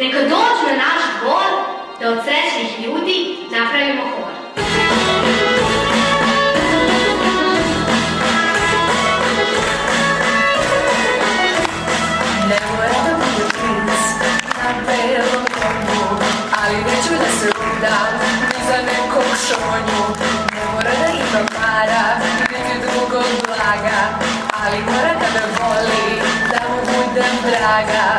Neka dođu na naš dvor da od srećnih ljudi napravimo hor. Ne mora da bude princ na belom konju, ali neću da se udam ni za nekog šonju. Ne mora da ima para, niti drugog blaga, ali mora da me voli, da mu budem draga.